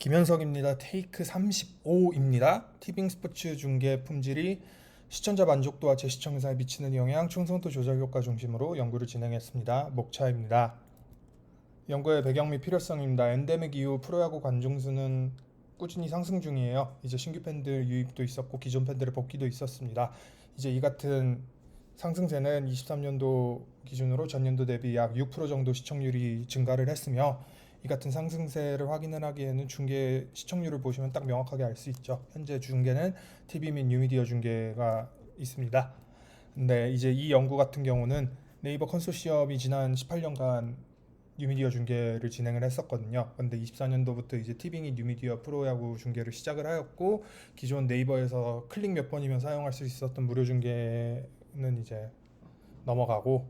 김현석입니다. 테이크 35입니다. 티빙 스포츠 중계 품질이 시청자 만족도와 재시청 의사에 미치는 영향, 충성도 조절 효과 중심으로 연구를 진행했습니다. 목차입니다. 연구의 배경 및 필요성입니다. 엔데믹 이후 프로야구 관중 수는 꾸준히 상승 중이에요. 이제 신규 팬들 유입도 있었고 기존 팬들의 복귀도 있었습니다. 이제 이 같은 상승세는 23년도 기준으로 전년도 대비 약 6% 정도 시청률이 증가를 했으며, 이 같은 상승세를 확인을 하기에는 중계 시청률을 보시면 딱 명확하게 알 수 있죠. 현재 중계는 TV 및 뉴미디어 중계가 있습니다. 근데 이제 이 연구 같은 경우는 네이버 컨소시엄이 지난 18년간 뉴미디어 중계를 진행을 했었거든요. 근데 24년도부터 이제 티빙이 뉴미디어 프로야구 중계를 시작을 하였고, 기존 네이버에서 클릭 몇 번이면 사용할 수 있었던 무료 중계는 이제 넘어가고,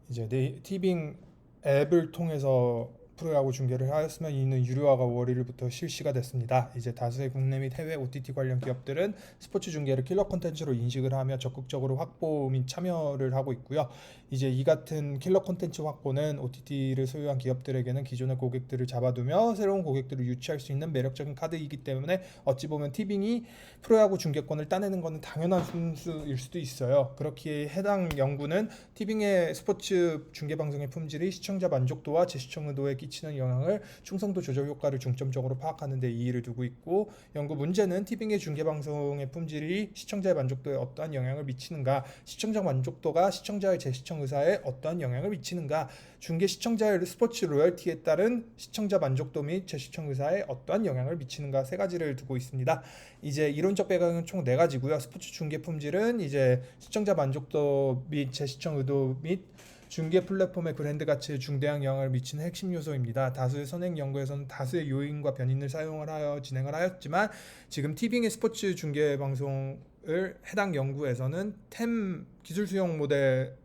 이제 티빙 앱을 통해서 프로야구 중계를 하였으면 이는 유료화가 5월 1일부터 실시가 됐습니다. 이제 다수의 국내 및 해외 OTT 관련 기업들은 스포츠 중계를 킬러 콘텐츠로 인식을 하며 적극적으로 확보 및 참여를 하고 있고요. 이제 이 같은 킬러 콘텐츠 확보는 OTT를 소유한 기업들에게는 기존의 고객들을 잡아두며 새로운 고객들을 유치할 수 있는 매력적인 카드이기 때문에 어찌 보면 티빙이 프로야구 중계권을 따내는 것은 당연한 순수일 수도 있어요. 그렇기에 해당 연구는 티빙의 스포츠 중계 방송의 품질이 시청자 만족도와 재시청 의도에 끼치는 영향을 충성도 조절 효과를 중점적으로 파악하는 데 이의를 두고 있고, 연구 문제는 티빙의 중계 방송의 품질이 시청자의 만족도에 어떠한 영향을 미치는가, 시청자 만족도가 시청자의 재시청 의사에 어떠한 영향을 미치는가, 중계 시청자의 스포츠 로열티에 따른 시청자 만족도 및 재시청 의사에 어떠한 영향을 미치는가, 세 가지를 두고 있습니다. 이제 이론적 배경은 총 4가지고요. 스포츠 중계 품질은 이제 시청자 만족도 및 재시청 의도 및 중계 플랫폼의 브랜드 가치에 중대한 영향을 미치는 핵심 요소입니다. 다수의 선행 연구에서는 다수의 요인과 변인을 사용을 하여 진행을 하였지만, 지금 티빙의 스포츠 중계 방송을 해당 연구에서는 템 기술 수용 모델을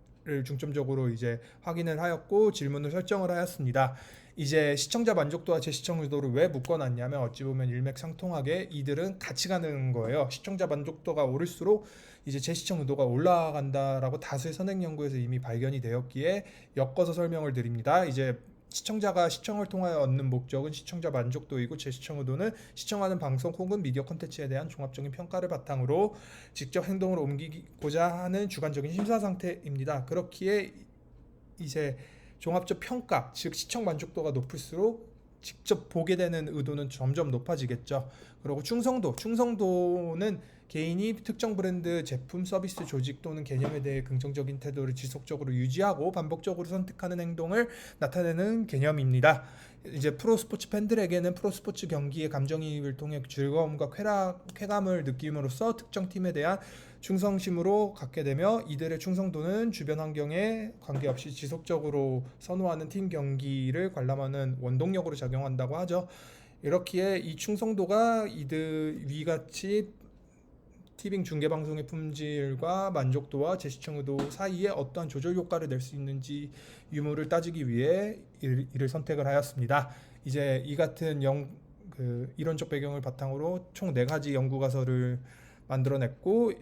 중점적으로 이제 확인을 하였고 질문을 설정을 하였습니다. 이제 시청자 만족도와 재시청 의도를 왜 묶어놨냐면, 어찌 보면 일맥상통하게 이들은 같이 가는 거예요. 시청자 만족도가 오를수록 이제 재시청 의도가 올라간다라고 다수의 선행 연구에서 이미 발견이 되었기에 엮어서 설명을 드립니다. 이제 시청자가 시청을 통하여 얻는 목적은 시청자 만족도이고, 재시청 의도는 시청하는 방송 혹은 미디어 콘텐츠에 대한 종합적인 평가를 바탕으로 직접 행동으로 옮기고자 하는 주관적인 심사 상태입니다. 그렇기에 이제 종합적 평가, 즉 시청 만족도가 높을수록 직접 보게 되는 의도는 점점 높아지겠죠. 그리고 충성도는 개인이 특정 브랜드 제품, 서비스, 조직 또는 개념에 대해 긍정적인 태도를 지속적으로 유지하고 반복적으로 선택하는 행동을 나타내는 개념입니다. 이제 프로스포츠 팬들에게는 프로스포츠 경기의 감정이입을 통해 즐거움과 쾌감을 느낌으로써 특정 팀에 대한 충성심으로 갖게 되며, 이들의 충성도는 주변 환경에 관계없이 지속적으로 선호하는 팀 경기를 관람하는 원동력으로 작용한다고 하죠. 이렇기에 이 충성도가 이들 위같이 티빙 중계 방송의 품질과 만족도와 재시청 의도 사이에 어떠한 조절 효과를 낼 수 있는지 유무를 따지기 위해 이를 선택을 하였습니다. 이제 이 같은 이론적 배경을 바탕으로 총 4가지 연구 가설을 만들어냈고,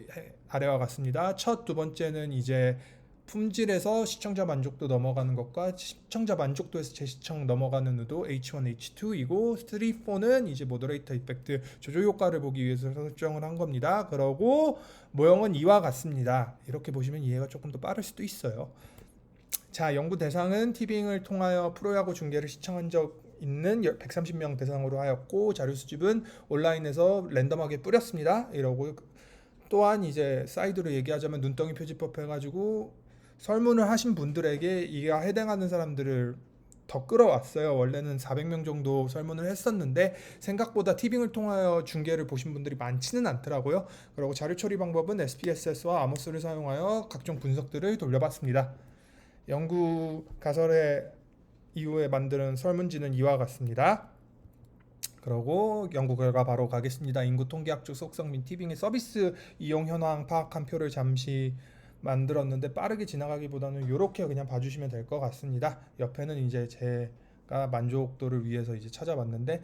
아래와 같습니다. 두 번째는 이제 품질에서 시청자 만족도 넘어가는 것과 시청자 만족도에서 재시청 넘어가는 의도 H1, H2이고, 3, 4는 이제 모더레이터 이펙트 조절 효과를 보기 위해서 설정을 한 겁니다. 그러고 모형은 이와 같습니다. 이렇게 보시면 이해가 조금 더 빠를 수도 있어요. 자, 연구 대상은 티빙을 통하여 프로야구 중계를 시청한 적 있는 130명 대상으로 하였고, 자료 수집은 온라인에서 랜덤하게 뿌렸습니다. 이러고 또한 이제 사이드로 얘기하자면 눈덩이 표지법 해가지고 설문을 하신 분들에게 이가 해당하는 사람들을 더 끌어왔어요. 원래는 400명 정도 설문을 했었는데 생각보다 티빙을 통하여 중계를 보신 분들이 많지는 않더라고요. 그리고 자료 처리 방법은 SPSS와 아모스를 사용하여 각종 분석들을 돌려봤습니다. 연구 가설의 이후에 만드는 설문지는 이와 같습니다. 그리고 연구 결과 바로 가겠습니다. 인구 통계학적 속성 및 티빙의 서비스 이용 현황 파악한 표를 잠시 만들었는데, 빠르게 지나가기보다는 이렇게 그냥 봐주시면 될 것 같습니다. 옆에는 이제 제가 만족도를 위해서 이제 찾아봤는데,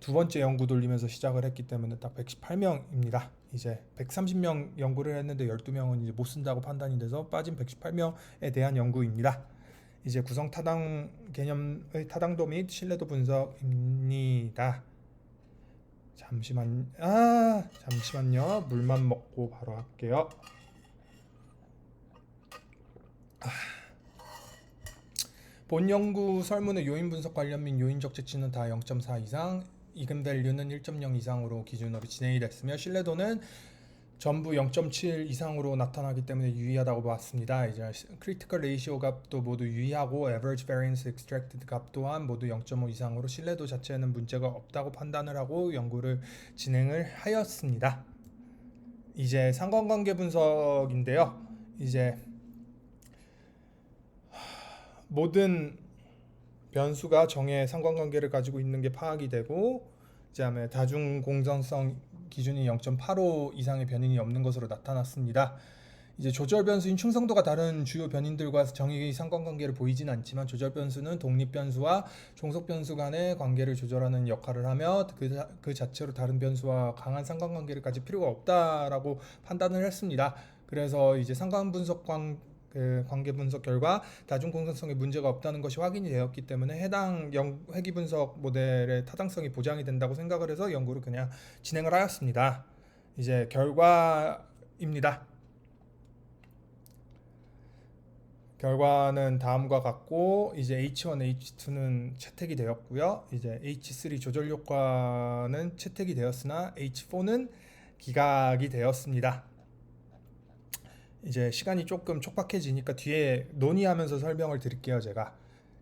2번째 연구 돌리면서 시작을 했기 때문에 딱 118명입니다. 이제 130명 연구를 했는데 12명은 이제 못 쓴다고 판단이 돼서 빠진 118명에 대한 연구입니다. 이제 구성 타당 개념의 타당도 및 신뢰도 분석입니다. 잠시만요. 물만 먹고 바로 할게요. 본 연구 설문의 요인 분석 관련 및 요인적 재치는 다 0.4 이상, 이금 밸류는 1.0 이상으로 기준으로 진행이 됐으며 신뢰도는 전부 0.7 이상으로 나타나기 때문에 유의하다고 봤습니다. 이제 크리티컬 레이시오 값도 모두 유의하고 average variance extracted 값 또한 모두 0.5 이상으로 신뢰도 자체에는 문제가 없다고 판단을 하고 연구를 진행을 하였습니다. 이제 상관관계 분석인데요. 이제 모든 변수가 정의 상관관계를 가지고 있는 게 파악이 되고, 그다음에 다중 공정성 기준이 0.85 이상의 변인이 없는 것으로 나타났습니다. 이제 조절 변수인 충성도가 다른 주요 변인들과 정의 상관관계를 보이진 않지만 조절 변수는 독립 변수와 종속 변수 간의 관계를 조절하는 역할을 하며 그 자체로 다른 변수와 강한 상관관계를 가질 필요가 없다라고 판단을 했습니다. 그래서 이제 관계 분석 결과 다중 공정성에 문제가 없다는 것이 확인이 되었기 때문에 해당 회귀 분석 모델의 타당성이 보장이 된다고 생각을 해서 연구를 그냥 진행을 하였습니다. 이제 결과입니다. 결과는 다음과 같고, 이제 H1, H2는 채택이 되었고요. 이제 H3 조절 효과는 채택이 되었으나 H4는 기각이 되었습니다. 이제 시간이 조금 촉박해지니까 뒤에 논의하면서 설명을 드릴게요. 제가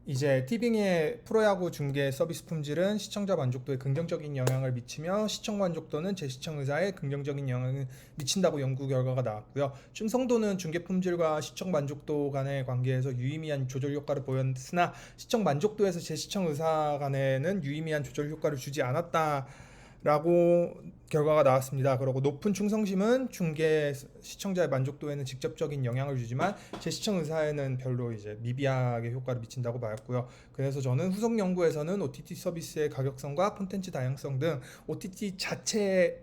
이제 티빙의 프로야구 중계 서비스 품질은 시청자 만족도에 긍정적인 영향을 미치며 시청 만족도는 재시청 의사에 긍정적인 영향을 미친다고 연구 결과가 나왔고요. 충성도는 중계 품질과 시청 만족도 간의 관계에서 유의미한 조절 효과를 보였으나 시청 만족도에서 재시청 의사 간에는 유의미한 조절 효과를 주지 않았다라고 결과가 나왔습니다. 그리고 높은 충성심은 중계 시청자의 만족도에는 직접적인 영향을 주지만 재시청 의사에는 별로 이제 미비하게 효과를 미친다고 봤고요. 그래서 저는 후속 연구에서는 OTT 서비스의 가격성과 콘텐츠 다양성 등 OTT 자체의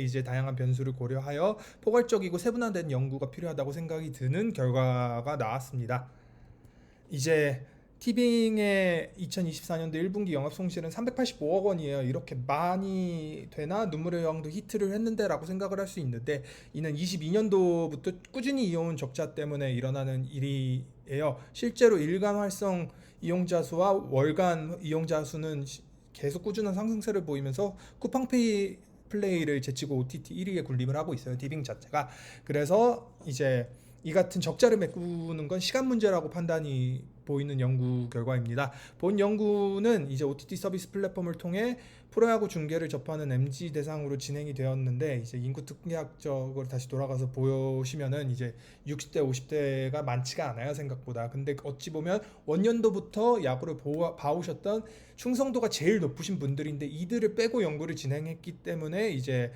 이제 다양한 변수를 고려하여 포괄적이고 세분화된 연구가 필요하다고 생각이 드는 결과가 나왔습니다. 이제 티빙의 2024년도 1분기 영업 손실은 385억 원이에요. 이렇게 많이 되나? 눈물의 여왕도 히트를 했는데 라고 생각을 할 수 있는데, 이는 22년도부터 꾸준히 이어온 적자 때문에 일어나는 일이에요. 실제로 일간 활성 이용자 수와 월간 이용자 수는 계속 꾸준한 상승세를 보이면서 쿠팡페이 플레이를 제치고 OTT 1위에 군림을 하고 있어요. 티빙 자체가. 그래서 이제 이 같은 적자를 메꾸는 건 시간 문제라고 판단이 보이는 연구 결과입니다. 본 연구는 이제 OTT 서비스 플랫폼을 통해 프로야구 중계를 접하는 MZ 대상으로 진행이 되었는데, 이제 인구 특약적으로 다시 돌아가서 보시면은 이제 60대 50대가 많지가 않아요, 생각보다. 근데 어찌 보면 원년도부터 야구를 봐오셨던 충성도가 제일 높으신 분들인데 이들을 빼고 연구를 진행했기 때문에 이제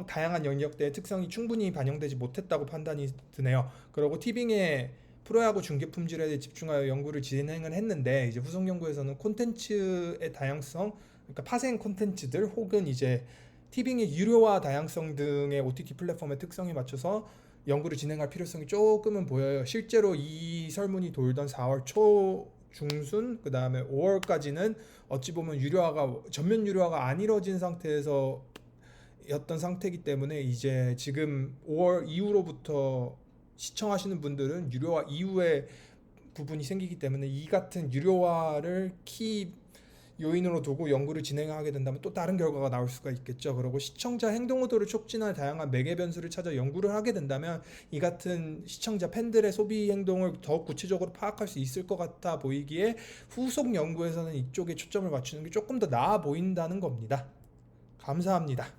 다양한 영역대의 특성이 충분히 반영되지 못했다고 판단이 드네요. 그리고 티빙의 프로야구 중계 품질에 집중하여 연구를 진행을 했는데, 이제 후속 연구에서는 콘텐츠의 다양성, 그러니까 파생 콘텐츠들 혹은 이제 티빙의 유료화 다양성 등의 OTT 플랫폼의 특성에 맞춰서 연구를 진행할 필요성이 조금은 보여요. 실제로 이 설문이 돌던 4월 초 중순, 그 다음에 5월까지는 어찌 보면 전면 유료화가 안 이루어진 상태에서 였던 상태이기 때문에 이제 지금 5월 이후로부터 시청하시는 분들은 유료화 이후에 부분이 생기기 때문에 이 같은 유료화를 키 요인으로 두고 연구를 진행하게 된다면 또 다른 결과가 나올 수가 있겠죠. 그리고 시청자 행동 의도를 촉진할 다양한 매개 변수를 찾아 연구를 하게 된다면 이 같은 시청자 팬들의 소비 행동을 더 구체적으로 파악할 수 있을 것 같아 보이기에 후속 연구에서는 이쪽에 초점을 맞추는 게 조금 더 나아 보인다는 겁니다. 감사합니다.